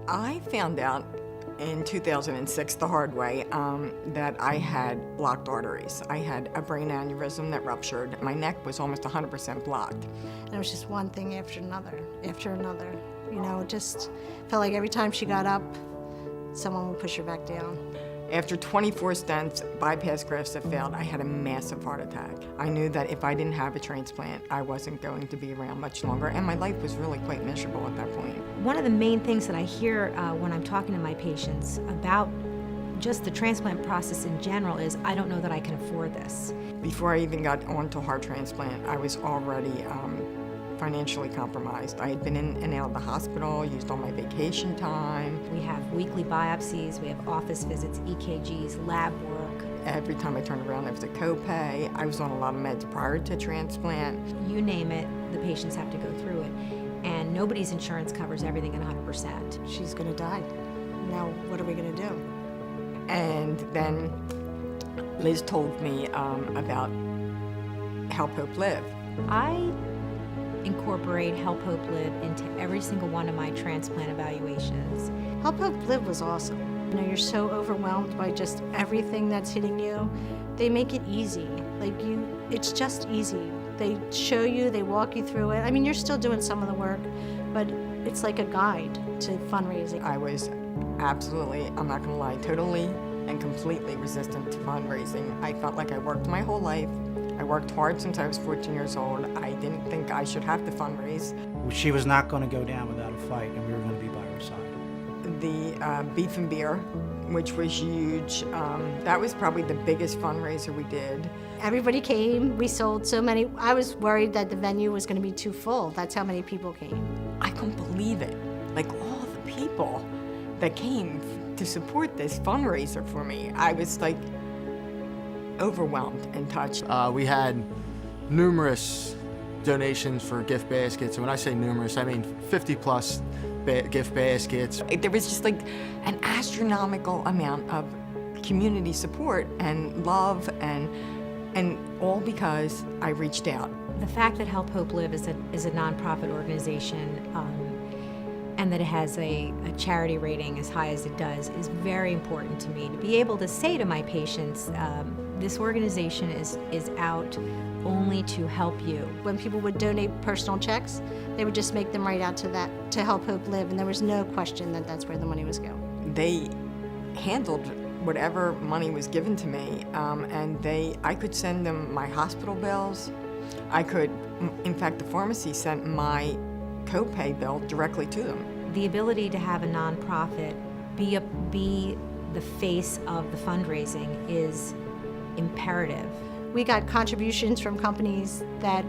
I found out in 2006 the hard way that I had blocked arteries. I had a brain aneurysm that ruptured. My neck was almost 100% blocked. And it was just one thing after another. You know, it just felt like every time she got up, someone would push her back down. After 24 stents, bypass grafts that failed, I had a massive heart attack. I knew that if I didn't have a transplant, I wasn't going to be around much longer, and my life was really quite miserable at that point. One of the main things that I hear when I'm talking to my patients about just the transplant process in general is, I don't know that I can afford this. Before I even got onto heart transplant, I was already financially compromised. I had been in and out of the hospital, used all my vacation time. We have weekly biopsies, we have office visits, EKGs, lab work. Every time I turned around, there was a copay. I was on a lot of meds prior to transplant. You name it, the patients have to go through it. And nobody's insurance covers everything at 100%. She's gonna die. Now, what are we gonna do? And then Liz told me about Help Hope Live. I incorporate Help Hope Live into every single one of my transplant evaluations. Help Hope Live was awesome. You know, you're so overwhelmed by just everything that's hitting you. They make it easy. It's just easy. They show you, they walk you through it. I mean, you're still doing some of the work, but it's like a guide to fundraising. I was absolutely, I'm not gonna lie, totally and completely resistant to fundraising. I felt like I worked my whole life. I worked hard since I was 14 years old. I didn't think I should have to fundraise. She was not going to go down without a fight, and we were going to be by her side. The beef and beer, which was huge, that was probably the biggest fundraiser we did. Everybody came, we sold so many. I was worried that the venue was gonna be too full. That's how many people came. I couldn't believe it. Like all the people that came to support this fundraiser for me. I was like overwhelmed and touched. We had numerous donations for gift baskets, and when I say numerous, I mean 50 plus gift baskets. There was just like an astronomical amount of community support and love, and all because I reached out. The fact that Help Hope Live is a nonprofit organization and that it has a charity rating as high as it does is very important to me. To be able to say to my patients, this organization is out only to help you. When people would donate personal checks, they would just make them right out to Help Hope Live, and there was no question that that's where the money was going. They handled whatever money was given to me, and I could send them my hospital bills. In fact, the pharmacy sent my copay bill directly to them. The ability to have a nonprofit be the face of the fundraising is imperative. We got contributions from companies that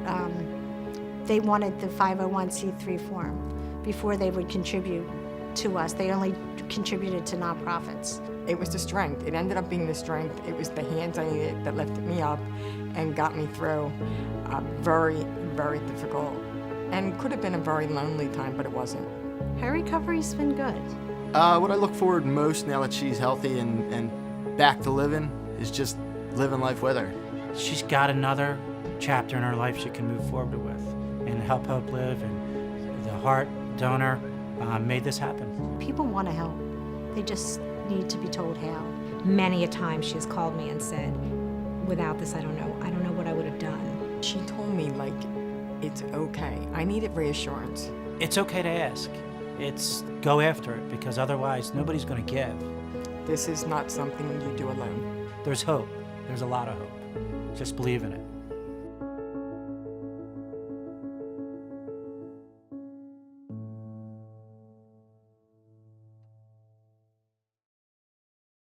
they wanted the 501c3 form before they would contribute to us. They only contributed to nonprofits. It was the strength. It ended up being the strength. It was the hands I needed that lifted me up and got me through a very, very difficult and could have been a very lonely time, but it wasn't. Her recovery's been good. What I look forward most now that she's healthy and back to living is just living life with her. She's got another chapter in her life she can move forward with, and Help Hope Live and the heart donor made this happen. People want to help. They just need to be told how. Many a time she has called me and said, without this, I don't know what I would have done. She told me, like, it's okay. I needed reassurance. It's okay to ask. It's go after it, because otherwise nobody's going to give. This is not something you do alone. There's hope. There's a lot of hope. Just believe in it.